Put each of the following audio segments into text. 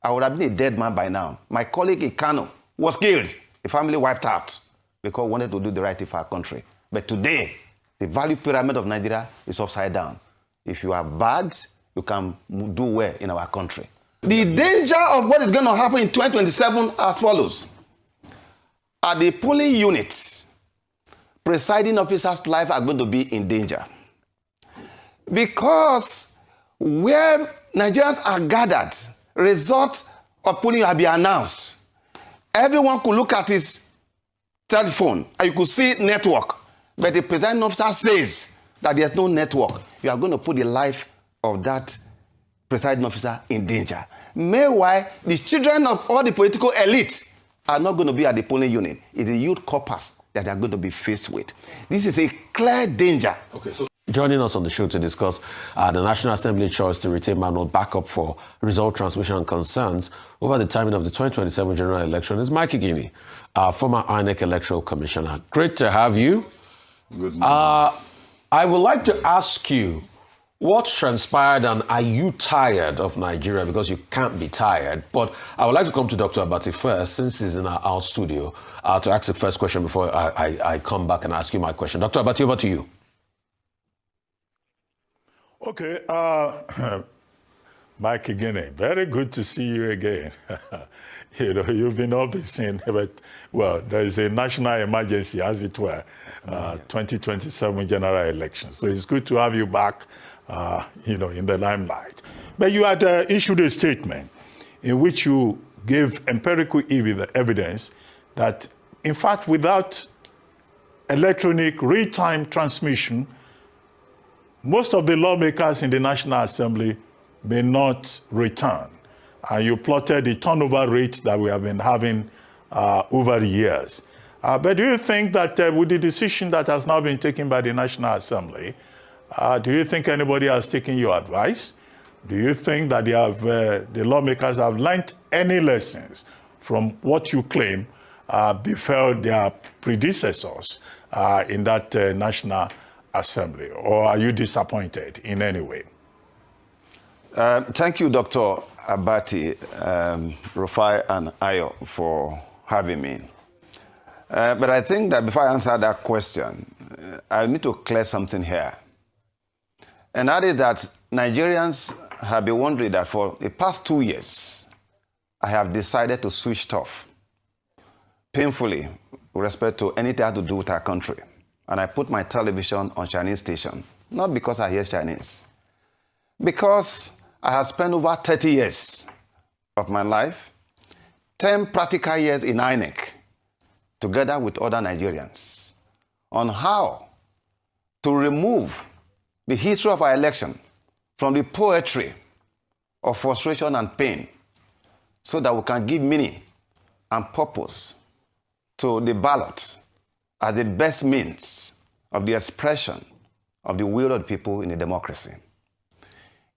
I would have been a dead man by now. My colleague in Kano was killed, the family wiped out, because we wanted to do the right thing for our country. But today, the value pyramid of Nigeria is upside down. If you are bad, you can do well in our country. The danger of what is going to happen in 2027 as follows. At the polling units, presiding officers' lives are going to be in danger. Because where Nigerians are gathered, results of polling have been announced. Everyone could look at his telephone and you could see network. But the presiding officer says that there's no network. You are going to put the life of that presiding officer in danger. Meanwhile, the children of all the political elite are not going to be at the polling unit. It's the youth corpus that they are going to be faced with. This is a clear danger. Okay, so joining us on the show to discuss the National Assembly choice to retain manual backup for result transmission and concerns over the timing of the 2027 general election is Mike Igini, former INEC Electoral Commissioner. Great to have you. Good morning. I would like to ask you, what transpired, and are you tired of Nigeria? Because you can't be tired. But I would like to come to Dr. Abati first, since he's in our studio, to ask the first question before I come back and ask you my question. Dr. Abati, over to you. Okay, Mike Igini, very good to see you again. You know, you've been off the scene, but, well, there is a national emergency, as it were, 2027 general election. So it's good to have you back, you know, in the limelight. But you had issued a statement in which you gave empirical evidence that, in fact, without electronic real-time transmission, most of the lawmakers in the National Assembly may not return. And you plotted the turnover rate that we have been having over the years. But do you think that with the decision that has now been taken by the National Assembly, do you think anybody has taken your advice? Do you think that they have, the lawmakers have learned any lessons from what you claim befell their predecessors in that National Assembly? Or are you disappointed in any way? Thank you, Dr. Abati, Rufai, and Ayo for having me. But I think that before I answer that question, I need to clear something here. And that is that Nigerians have been wondering that for the past 2 years, I have decided to switch off painfully with respect to anything to do with our country. And I put my television on Chinese station, not because I hear Chinese, because I have spent over 30 years of my life, 10 practical years in INEC, together with other Nigerians, on how to remove the history of our election from the poetry of frustration and pain, so that we can give meaning and purpose to the ballot as the best means of the expression of the will of the people in a democracy.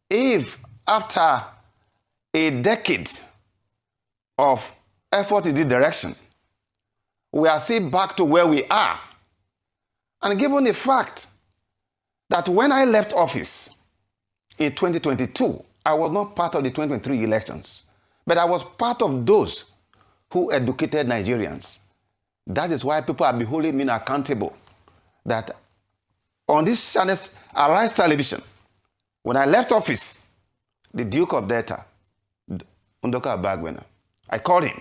If after a decade of effort in this direction, we are still back to where we are, and given the fact that when I left office in 2022, I was not part of the 2023 elections, but I was part of those who educated Nigerians. That is why people have been holding me accountable. That on this channel, Arise Television, when I left office, the Duke of Delta, Undoka Bagwena, I called him.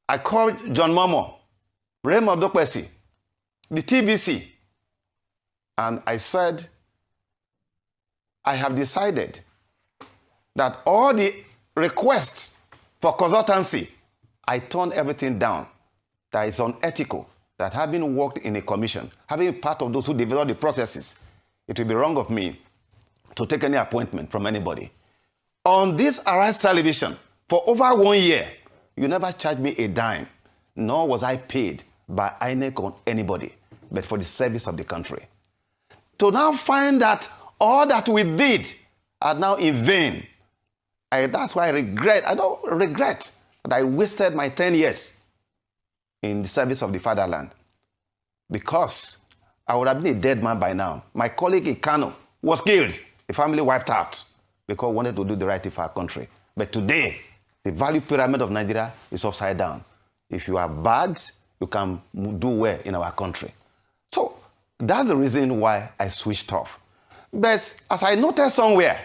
I called John Momo, Raymond Dokwesi, the TVC, and I said, I have decided that all the requests for consultancy, I turned everything down. That it's unethical, that having worked in a commission, having been part of those who develop the processes, it will be wrong of me to take any appointment from anybody. On this Arise Television, for over 1 year, you never charged me a dime, nor was I paid by INEC or anybody, but for the service of the country. To now find that all that we did are now in vain, that's why I don't regret that I wasted my 10 years in the service of the fatherland, because I would have been a dead man by now. My colleague in Kano was killed, the family wiped out, because we wanted to do the right thing for our country. But today, the value pyramid of Nigeria is upside down. If you are bad, you can do well in our country. So that's the reason why I switched off. But as I noted somewhere,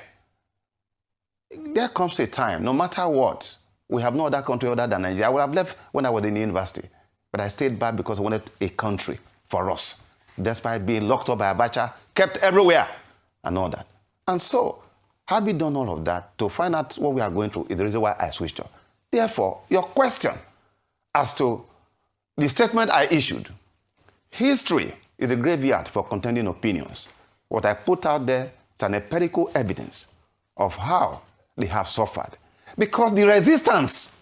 there comes a time, no matter what, we have no other country other than Nigeria. I would have left when I was in the university, but I stayed back because I wanted a country for us, despite being locked up by Abacha, kept everywhere, and all that. And so, having done all of that, to find out what we are going through is the reason why I switched off. Therefore, your question as to the statement I issued, history is a graveyard for contending opinions. What I put out there is an empirical evidence of how they have suffered. Because the resistance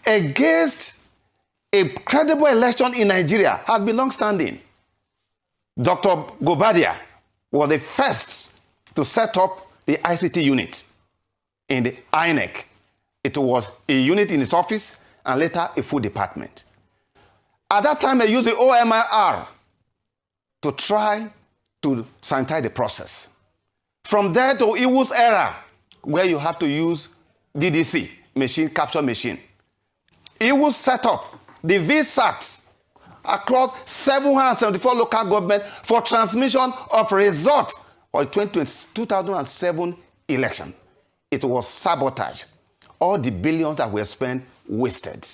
against a credible election in Nigeria has been long-standing. Dr. Gobadia was the first to set up the ICT unit in the INEC. It was a unit in his office and later a full department. At that time, they used the OMIR to try to sanitize the process. From there to Iwu's era, where you have to use DDC, machine capture machine. Iwu set up the VSAT across 774 local government for transmission of results for the 2007 election. It was sabotage. All the billions that were spent wasted.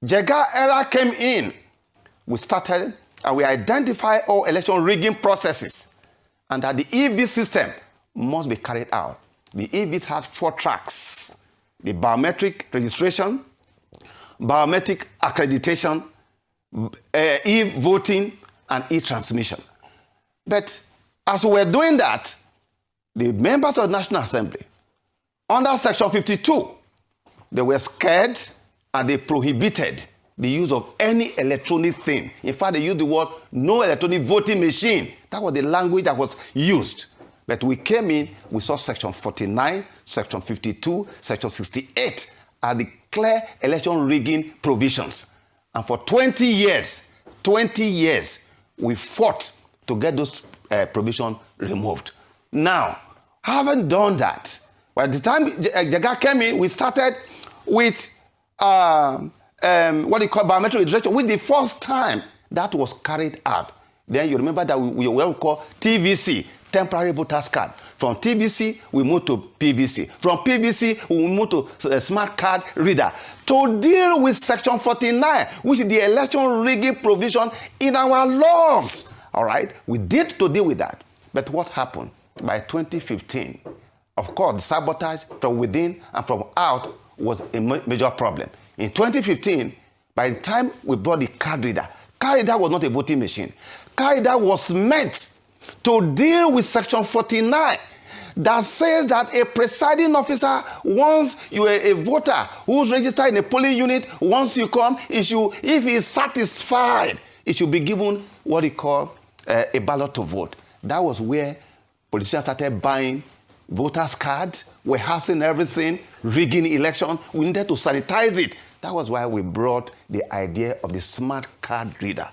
Jega era came in. We started and we identified all election rigging processes and that the EV system must be carried out. The EVs had 4 tracks: the biometric registration, biometric accreditation, e-voting, and e-transmission. But as we were doing that, the members of the National Assembly, under Section 52, they were scared and they prohibited the use of any electronic thing. In fact, they used the word no electronic voting machine. That was the language that was used. But we came in, we saw Section 49, Section 52, Section 68 are the clear election rigging provisions. And for 20 years, we fought to get those provisions removed. Now, having done that, by the time Jega came in, we started with what they call biometric registration, with the first time that was carried out. Then you remember that we call TVC, temporary voters card. From TVC, we moved to PVC. From PVC, we moved to smart card reader. To deal with Section 49, which is the election rigging provision in our laws. All right? We did to deal with that. But what happened? By 2015, of course, the sabotage from within and from out was a major problem. In 2015, by the time we brought the card reader was not a voting machine. Card reader was meant to deal with Section 49 that says that a presiding officer, once you are a voter who's registered in a polling unit, once you come, if he is satisfied, it should be given what he call a ballot to vote. That was where politicians started buying voters' cards, warehousing everything, rigging election. We needed to sanitize it. That was why we brought the idea of the smart card reader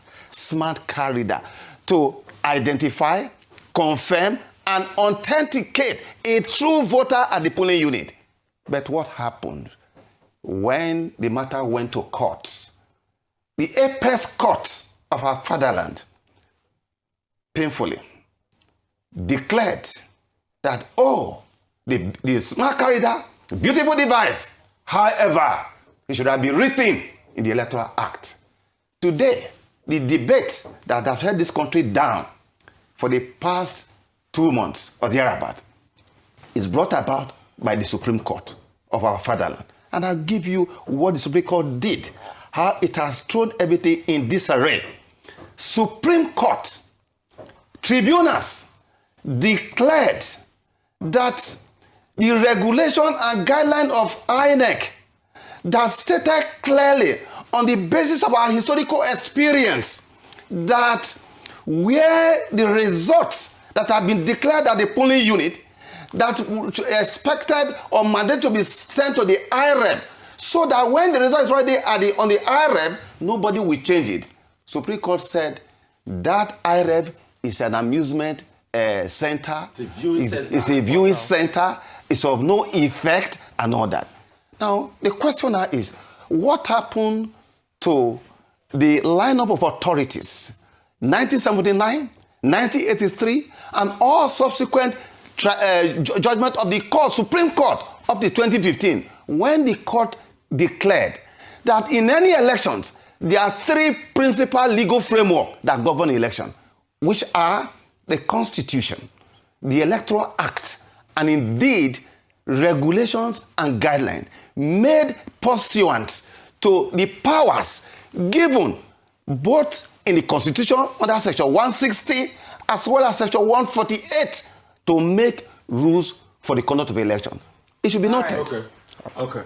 to identify, confirm, and authenticate a true voter at the polling unit. But what happened when the matter went to court? The apex court of our fatherland painfully declared that, oh, the smart card reader, beautiful device, however, it should have been written in the Electoral Act. Today, the debate that has held this country down for the past 2 months or thereabout is brought about by the Supreme Court of our fatherland. And I'll give you what the Supreme Court did, how it has thrown everything in disarray. Supreme Court tribunals declared that the regulation and guideline of INEC that stated clearly on the basis of our historical experience that where the results that have been declared at the polling unit that expected or mandated to be sent to the IREB, so that when the result is already on the IREB, nobody will change it. Supreme Court said that IREB is an amusement center. It's a viewing center. It's of no effect and all that. Now, the question now is, what happened to the lineup of authorities, 1979, 1983, and all subsequent judgment of the court, Supreme Court, up to 2015, when the court declared that in any elections, there are three principal legal frameworks that govern election, which are the Constitution, the Electoral Act, and indeed regulations and guidelines made pursuant to the powers given both in the Constitution under Section 160 as well as Section 148 to make rules for the conduct of the election. It should be noted. Okay.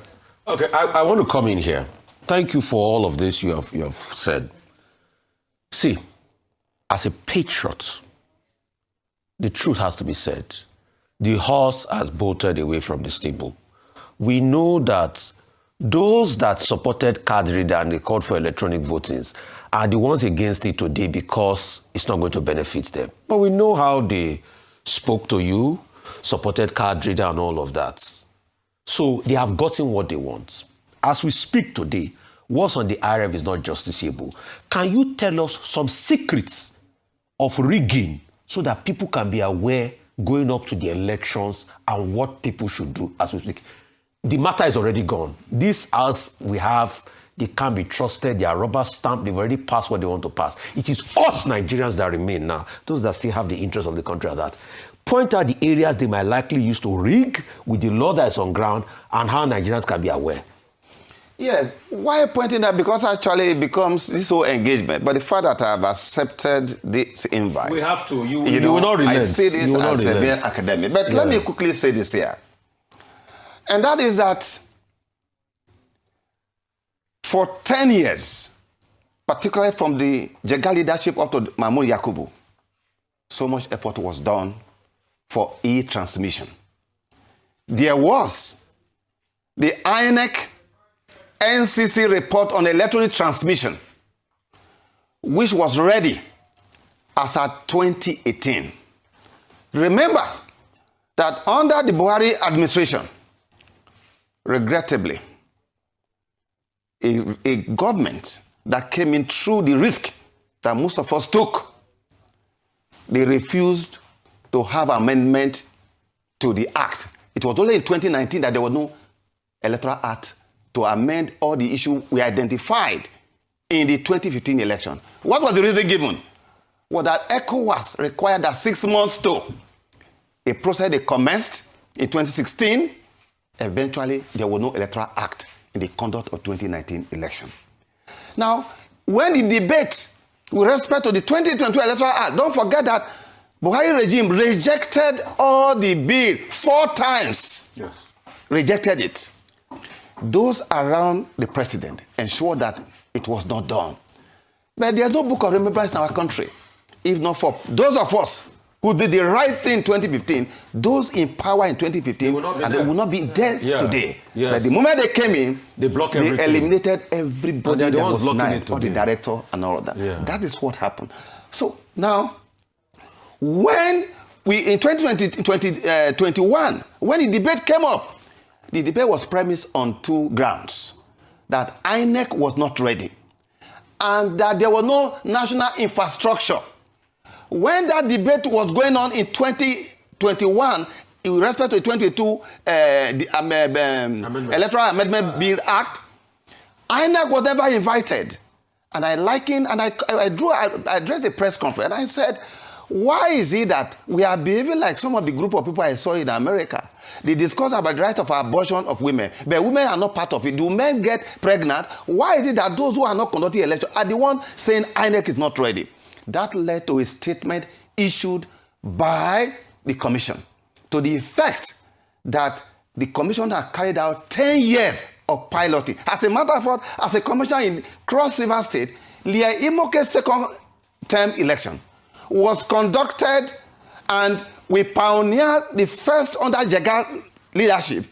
I want to come in here. Thank you for all of this you have said. See, as a patriot, the truth has to be said. The horse has bolted away from the stable. We know that those that supported card reader and they called for electronic votings are the ones against it today because it's not going to benefit them. But we know how they spoke to you, supported card reader and all of that. So they have gotten what they want. As we speak today, what's on the IRF is not justiciable. Can you tell us some secrets of rigging so that people can be aware going up to the elections and what people should do as we speak? The matter is already gone. This house we have, they can't be trusted. They are rubber stamped. They've already passed what they want to pass. It is us Nigerians that remain now, those that still have the interest of the country at that. Point out the areas they might likely use to rig with the law that is on ground and how Nigerians can be aware. Yes, why pointing that? Because actually it becomes this whole engagement. But the fact that I have accepted this invite. We have to. You will not relent. I see this as a very academic. But let me quickly say this here. And that is that for 10 years, particularly from the Jega leadership up to Mahmoud Yakubu, so much effort was done for e-transmission. There was the INEC NCC report on electronic transmission, which was ready as at 2018. Remember that under the Buhari administration, regrettably, a government that came in through the risk that most of us took, they refused to have amendment to the act. It was only in 2019 that there was no electoral act to amend all the issues we identified in the 2015 election. What was the reason given? Was that ECOWAS required that 6 months to a process they commenced in 2016. Eventually, there was no electoral act in the conduct of 2019 election. Now, when the debate with respect to the 2022 electoral act, don't forget that Buhari regime rejected all the bill 4 times. Yes. Rejected it. Those around the president ensured that it was not done. But there's no book of remembrance in our country. If not for those of us who did the right thing in 2015, those in power in 2015, they will not be there today. Yes. But the moment they came in, they eliminated everybody that was named, all the director and all of that. Yeah. That is what happened. So now, when we, in 2021, when the debate came up, the debate was premised on 2 grounds. That INEC was not ready and that there was no national infrastructure. When that debate was going on in 2021, in respect to the 2022 Electoral Amendment Bill Act, INEC was never invited. And I addressed the press conference and I said, why is it that we are behaving like some of the group of people I saw in America? They discuss about the right of abortion of women, but women are not part of it. Do men get pregnant? Why is it that those who are not conducting election are the ones saying INEC is not ready? That led to a statement issued by the commission to the effect that the commission had carried out 10 years of piloting. As a matter of fact, as a commissioner in Cross River State, Leah Imoke's second term election was conducted, and we pioneered the first under Jega leadership.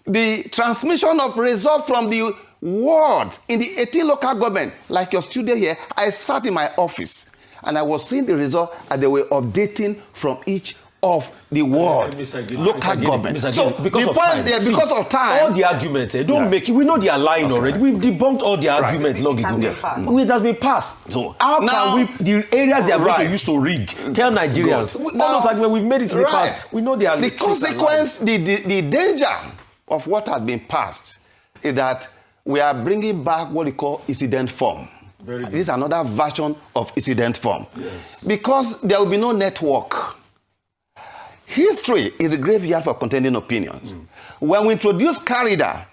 The transmission of results from the ward in the 18 local government, like your studio here, I sat in my office and I was seeing the result and they were updating from each of the world, local government. So because of time, all the arguments, don't make it. We know they are lying already. We've debunked all the arguments long ago. It has been passed. So how can we, the areas they are going to use to rig, tell Nigerians, all those arguments, we've made it in the past. We know they are the consequence, the danger of what has been passed is that we are bringing back what we call incident form. This is another version of incident form. Yes. Because there will be no network. History is a graveyard for contending opinions. When we introduced Carida,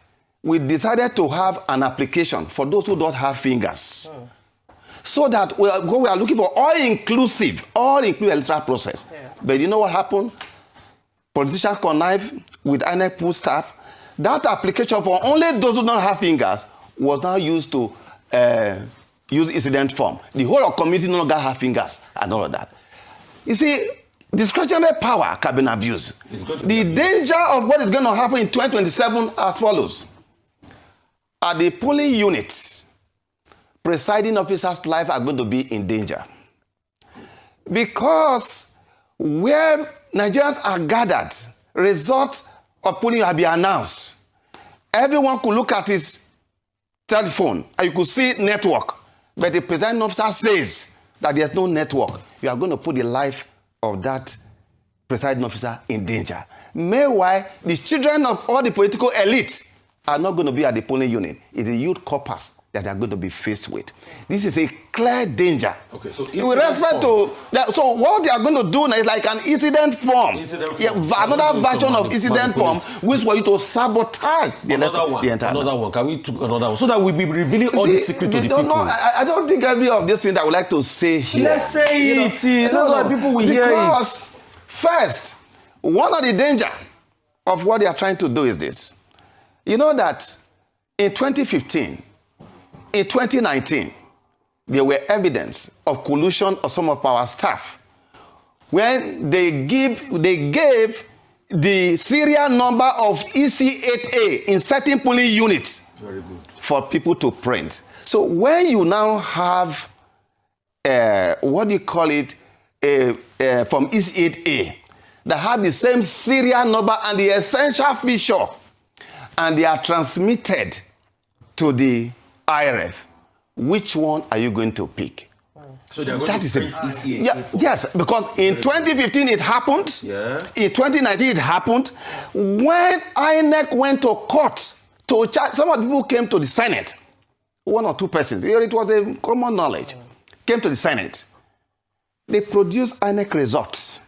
we decided to have an application for those who don't have fingers. So that we are looking for all-inclusive electoral process. Yes. But you know what happened? Politicians connive with INEC full staff. That application for only those who don't have fingers was now used to use incident form. The whole of community no longer have fingers and all of that. You see, discretionary power can be abused. The danger of what is going to happen in 2027 as follows. At the polling units, presiding officers' lives are going to be in danger. Because where Nigerians are gathered, results of polling have been announced. Everyone could look at his telephone and you could see network. But the presiding officer says that there's no network. You are going to put the life of that presiding officer in danger. Meanwhile, the children of all the political elite are not going to be at the polling unit. It's the youth corpus that they are going to be faced with. This is a clear danger. Okay, so with respect to that, so what they are going to do now is like an incident form. Another version of incident form, which for you to sabotage the Another one. Can we do another one? So that we'll be revealing all the secret to the people. I don't think any of these things I would like to say here. Let's say it. That's why people will hear it. Because first, one of the danger of what they are trying to do is this. You know that in 2015, in 2019, there were evidence of collusion of some of our staff when they gave the serial number of EC8A in certain polling units for people to print. So when you now have what do you call it from EC8A that have the same serial number and the essential feature, and they are transmitted to the IRF, which one are you going to pick? So they are going to print ECA. Yes, because in 2015 it happened. Yeah. In 2019 it happened. When INEC went to court to charge, some of the people came to the Senate. One or two persons. It was a common knowledge. Came to the Senate. They produced INEC results.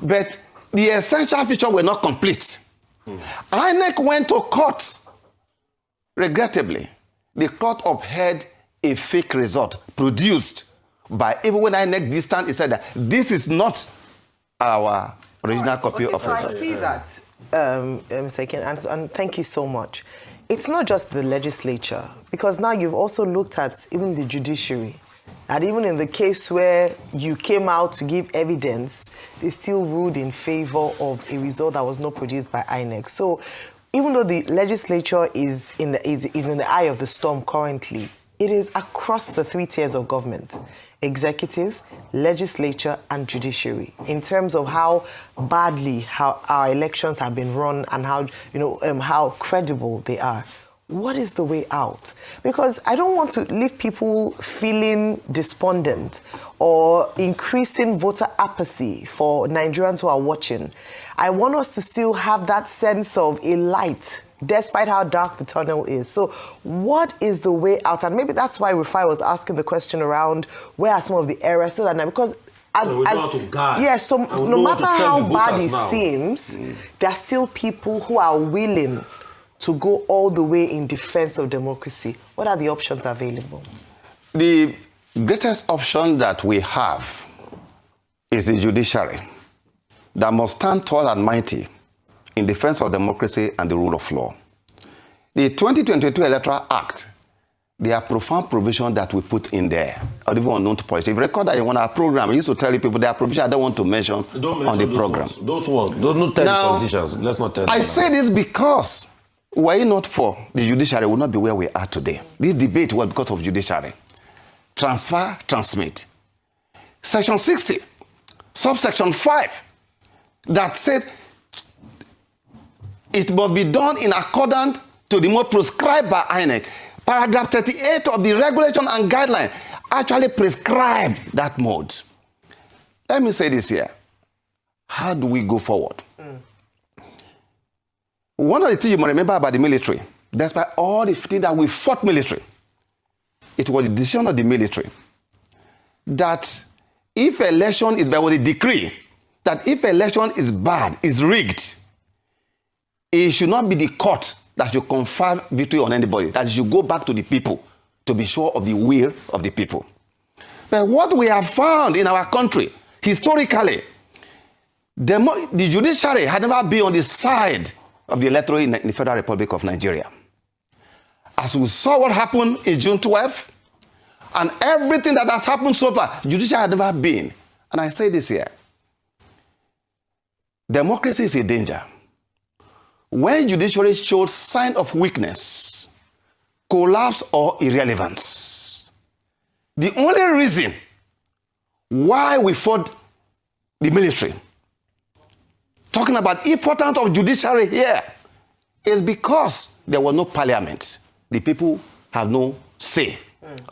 But the essential features were not complete. INEC went to court. Regrettably, the court upheld a fake result produced by, even when INEC distant, it said that this is not our original copy of the result. I see that, Mr. Igini, and thank you so much. It's not just the legislature, because now you've also looked at even the judiciary. And even in the case where you came out to give evidence, they still ruled in favor of a result that was not produced by INEC. So even though the legislature is in the eye of the storm currently, it is across the three tiers of government: executive, legislature, and judiciary, in terms of how badly how our elections have been run and how credible they are. What is the way out? Because I don't want to leave people feeling despondent or increasing voter apathy for Nigerians who are watching. I want us to still have that sense of a light, despite how dark the tunnel is. So what is the way out? And maybe that's why Rufai was asking the question around where are some of the errors still now? Because no matter how bad it seems, there are still people who are willing to go all the way in defense of democracy. What are the options available? The greatest option that we have is the judiciary that must stand tall and mighty in defense of democracy and the rule of law. The 2022 Electoral Act, there are profound provisions that we put in there, or even unknown to politics. If you record that in one of our program, I used to tell you people there are provisions I don't want to mention on the program. Those ones. Don't tell the politicians. Let's not tell them. I say this because were it not for the judiciary, we would not be where we are today. This debate was because of judiciary. Transfer, transmit. Section 60 subsection 5, that said it must be done in accordance to the mode prescribed by INEC. Paragraph 38 of the regulation and guideline actually prescribe that mode. Let me say this here. How do we go forward? One of the things you must remember about the military, despite all the things that we fought military, it was the decision of the military that if election is, there was a decree that if election is bad, is rigged, it should not be the court that should confer victory on anybody, that should go back to the people to be sure of the will of the people. But what we have found in our country, historically, the judiciary had never been on the side of the electorate in the Federal Republic of Nigeria. As we saw what happened in June 12th, and everything that has happened so far, judiciary had never been. And I say this here. Democracy is a danger. When judiciary shows sign of weakness, collapse, or irrelevance, the only reason why we fought the military, talking about importance of judiciary here, is because there was no parliament. The people have no say.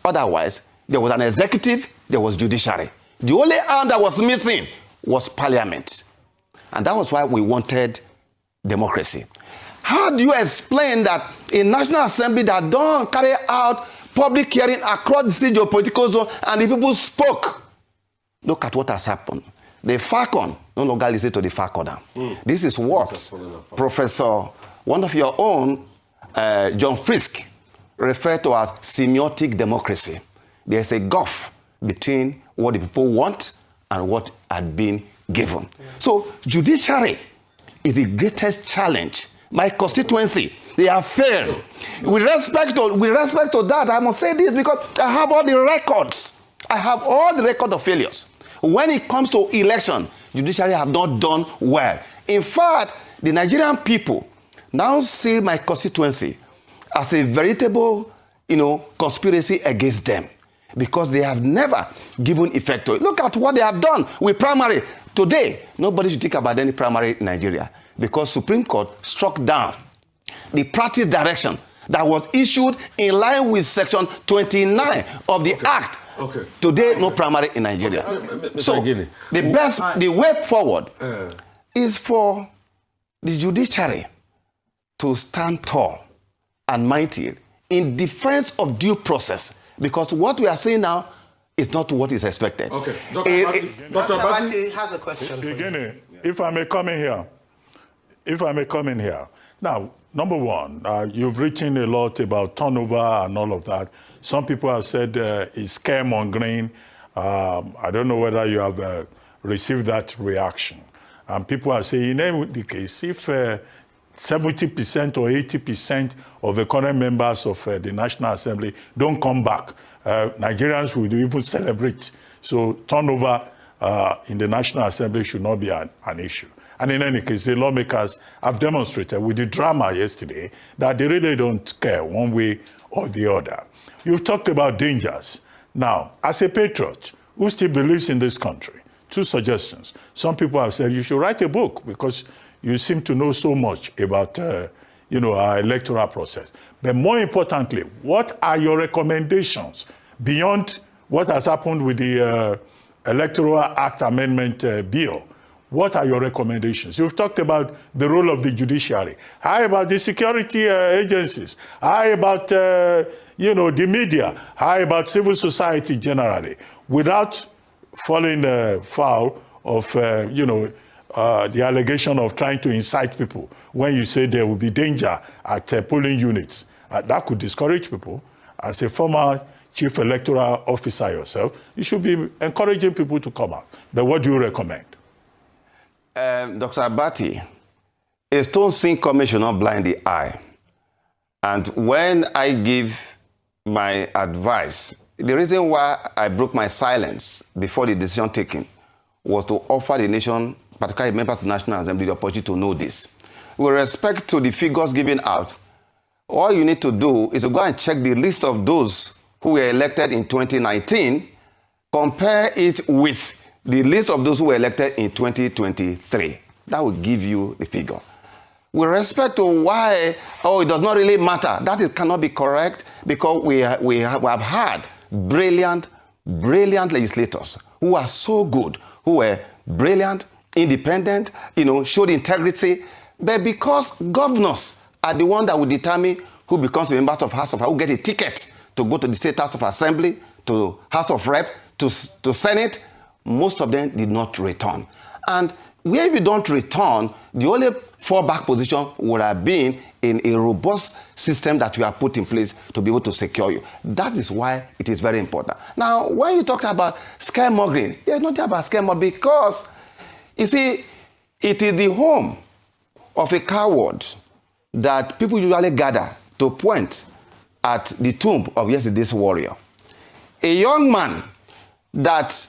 Otherwise, there was an executive, there was judiciary. The only arm that was missing was parliament. And that was why we wanted democracy. How do you explain that a National Assembly that don't carry out public hearing across the geopolitical zone and the people spoke? Look at what has happened. The Falcon no longer listen to the Falconer. This is what Professor, one of your own, John Frisk, referred to as semiotic democracy. There's a gulf between what the people want and what had been given. So judiciary is the greatest challenge. My constituency, they have failed. With respect to that, I must say this because I have all the records. I have all the record of failures. When it comes to election, judiciary have not done well. In fact, the Nigerian people now see my constituency as a veritable, conspiracy against them, because they have never given effect to it. Look at what they have done with primary. Today, nobody should think about any primary in Nigeria, because Supreme Court struck down the practice direction that was issued in line with Section 29 of the Act. Today, no primary in Nigeria. So, the way forward is for the judiciary to stand tall and mighty in defense of due process, because what we are saying now is not what is expected. Okay, Dr. Abati has a question. Igini, if I may come in here. Now, number one, you've written a lot about turnover and all of that. Some people have said it's scaremongering. I don't know whether you have received that reaction. And people are saying, in any case, if 70% or 80% of the current members of the National Assembly don't come back, Nigerians will even celebrate. So turnover in the National Assembly should not be an issue. And in any case, the lawmakers have demonstrated with the drama yesterday that they really don't care one way or the other. You've talked about dangers. Now, as a patriot who still believes in this country, two suggestions. Some people have said you should write a book because you seem to know so much about our electoral process. But more importantly, what are your recommendations beyond what has happened with the Electoral Act Amendment Bill? What are your recommendations? You've talked about the role of the judiciary. How about the security agencies? How about, the media? How about civil society generally? Without falling foul of, the allegation of trying to incite people when you say there will be danger at polling units. That could discourage people. As a former chief electoral officer yourself, you should be encouraging people to come out. But what do you recommend? Dr. Abati, a stone seen coming should not blind the eye. And when I give my advice, the reason why I broke my silence before the decision taken was to offer the nation, particularly members of the National Assembly, the opportunity to know this. With respect to the figures given out, all you need to do is to go and check the list of those who were elected in 2019, compare it with the list of those who were elected in 2023. That will give you the figure. With respect to why, it does not really matter, that cannot be correct, because we have had brilliant legislators who are so good, who were brilliant, independent, showed integrity. But because governors are the one that will determine who becomes a member of House of, who get a ticket to go to the State House of Assembly, to House of Rep, to Senate, most of them did not return. And where if you don't return, the only fallback position would have been in a robust system that we have put in place to be able to secure you. That is why it is very important. Now, when you talk about scaremongering, there's nothing about scaremongering, because, you see, it is the home of a coward that people usually gather to point at the tomb of yesterday's warrior. A young man that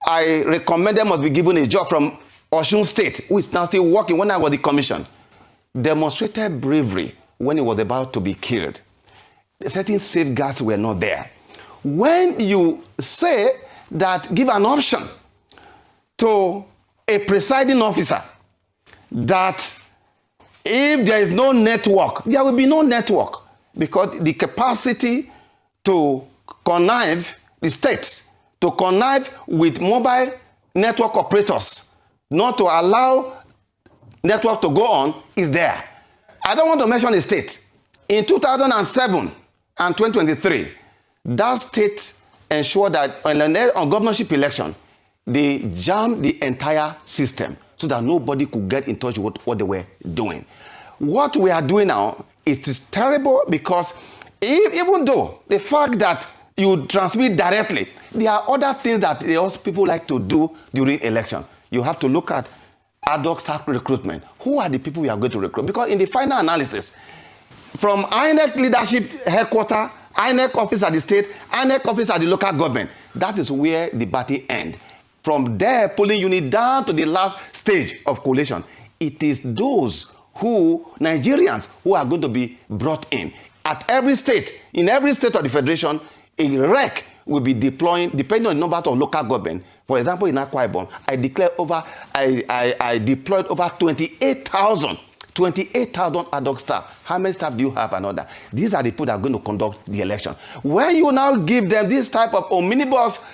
I recommended must be given a job from Osun State, who is now still working when I was the commission, demonstrated bravery when he was about to be killed. Certain safeguards were not there. When you say that, give an option to a presiding officer that if there is no network, there will be no network, because the capacity to connive the state, to connive with mobile network operators, not to allow network to go on, is there. I don't want to mention a state. In 2007 and 2023, that state ensured that on governorship election, they jammed the entire system so that nobody could get in touch with what they were doing. What we are doing now, it is terrible, because even though the fact that you transmit directly, there are other things that people like to do during election. You have to look at ad hoc staff recruitment. Who are the people we are going to recruit? Because in the final analysis, from INEC leadership headquarters, INEC office at the state, INEC office at the local government, that is where the battle ends. From there, polling unit down to the last stage of collation, it is those Nigerians who are going to be brought in. At every state, in every state of the federation, a REC will be deploying, depending on the number of local government. For example, in Akwa Ibom, I deployed over 28,000 ad hoc staff. How many staff do you have? Another. These are the people that are going to conduct the election. When you now give them this type of omnibus,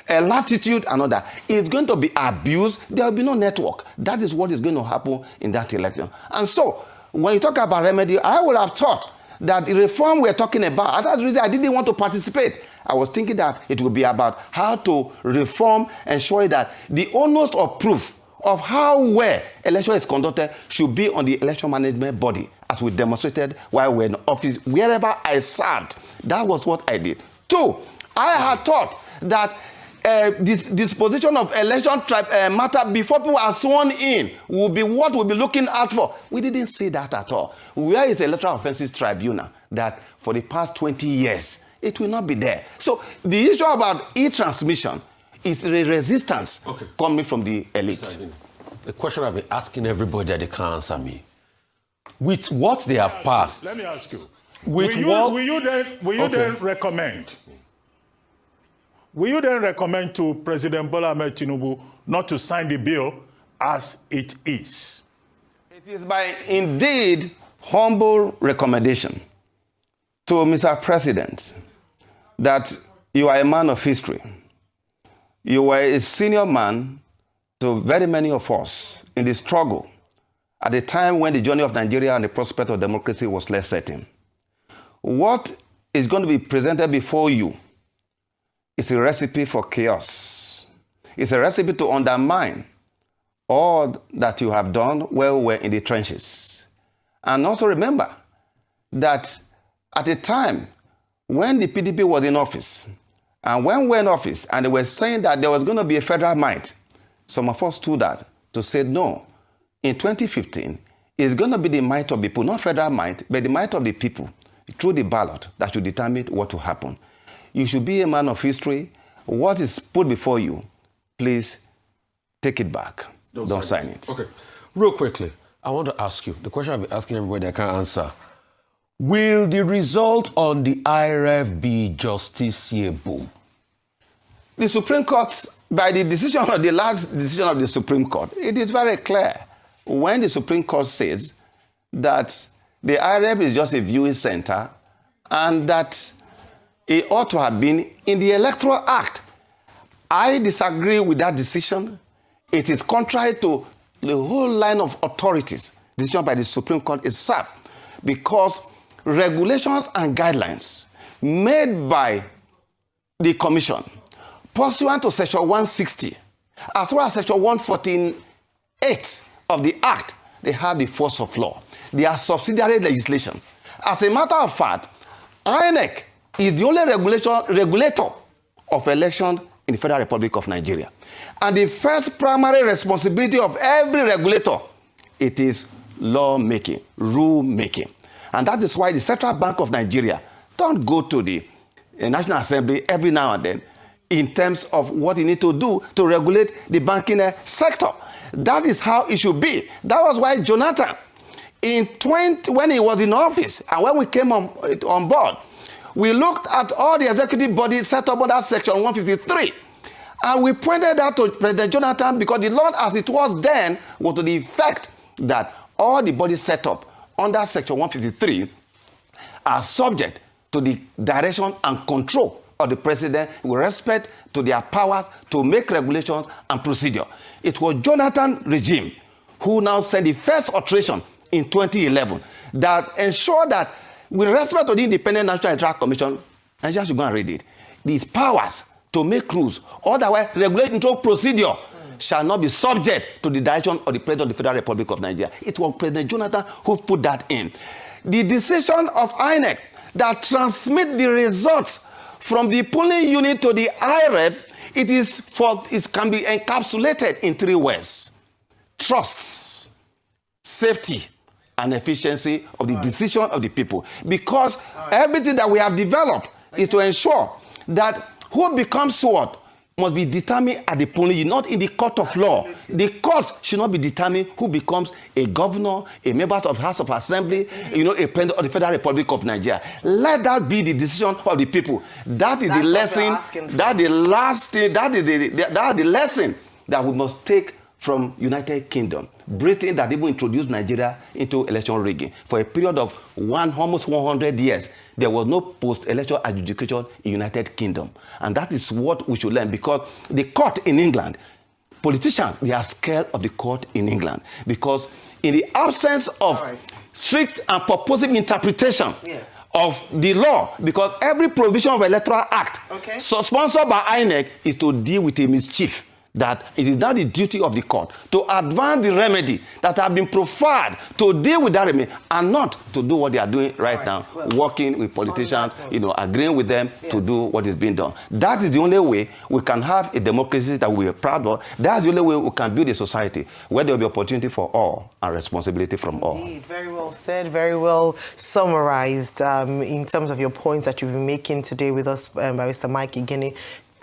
latitude, another, it's going to be abused. There will be no network. That is what is going to happen in that election. And so, when you talk about remedy, I would have thought that the reform we're talking about, and that's the reason I didn't want to participate. I was thinking that it would be about how to reform, ensure that the onus of proof of how well election is conducted should be on the election management body, as we demonstrated while we were in office, wherever I served. That was what I did. Two, I had thought that this disposition of election matter before people are sworn in will be what we'll be looking out for. We didn't see that at all. Where is the Electoral Offences Tribunal that for the past 20 years, it will not be there? So the issue about e-transmission is the resistance coming from the elite. The question I've been asking everybody that they can't answer me. With what they have passed. Let me ask you. Will you then recommend? Will you then recommend to President Bola Ahmed Tinubu not to sign the bill as it is? It is by indeed humble recommendation to Mr. President that you are a man of history. You were a senior man to very many of us in the struggle at the time when the journey of Nigeria and the prospect of democracy was less certain. What is going to be presented before you is a recipe for chaos. It's a recipe to undermine all that you have done while we were in the trenches. And also remember that at a time when the PDP was in office, and when we were in office, and they were saying that there was going to be a federal might, some of us stood out to say no. In 2015, it's going to be the might of the people, not federal might, but the might of the people through the ballot that should determine what will happen. You should be a man of history. What is put before you, please take it back. Don't sign it. Okay. Real quickly, I want to ask you, the question I've been asking everybody I can't answer. Will the result on the IRF be justiciable? The Supreme Court by the decision of the last decision of the Supreme Court, it is very clear when the Supreme Court says that the IREP is just a viewing center and that it ought to have been in the Electoral Act. I disagree with that decision. It is contrary to the whole line of authorities, decision by the Supreme Court itself, because regulations and guidelines made by the Commission pursuant to Section 160, as well as Section 148 of the Act, they have the force of law. They are subsidiary legislation. As a matter of fact, INEC is the only regulator of election in the Federal Republic of Nigeria. And the first primary responsibility of every regulator, it is law-making, rule-making. And that is why the Central Bank of Nigeria don't go to the National Assembly every now and then in terms of what you need to do to regulate the banking sector. That is how it should be. That was why Jonathan, when he was in office and when we came on board, we looked at all the executive bodies set up under Section 153. And we pointed out to President Jonathan because the law as it was then was to the effect that all the bodies set up under Section 153 are subject to the direction and control of the president with respect to their powers to make regulations and procedure. It was Jonathan regime who now sent the first alteration in 2011 that ensured that with respect to the Independent National Electoral Commission, Nigeria should go and read it, these powers to make rules, otherwise regulating procedure shall not be subject to the direction of the President of the Federal Republic of Nigeria. It was President Jonathan who put that in. The decision of INEC that transmit the results from the polling unit to the IREF, it can be encapsulated in 3 words: trusts, safety, and efficiency of the decision of the people. Because everything that we have developed is to ensure that who becomes what must be determined at the polling unit, not in the court of law. The court should not be determined who becomes a governor, a member of the House of Assembly, a president of the Federal Republic of Nigeria. Let that be the decision of the people. That is the lesson. That is the lesson that we must take from United Kingdom. Britain that even introduced Nigeria into election rigging. For a period of almost 100 years, there was no post-election adjudication in United Kingdom. And that is what we should learn, because the court in England, politicians, they are scared of the court in England. Because in the absence of strict and purposive interpretation of the law, because every provision of Electoral Act, so sponsored by INEC, is to deal with a mischief, that it is now the duty of the court to advance the remedy that have been proffered to deal with that remedy, and not to do what they are doing right now, working with politicians, agreeing with them to do what is being done. That is the only way we can have a democracy that we are proud of. That's the only way we can build a society where there will be opportunity for all and responsibility from all. Indeed, very well said, very well summarized in terms of your points that you've been making today with us, Barrister Mike Igini.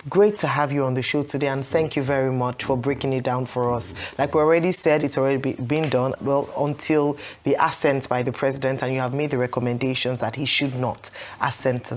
Great to have you on the show today, and thank you very much for breaking it down for us. Like we already said, it's already been done, well, until the assent by the president, and you have made the recommendations that he should not assent to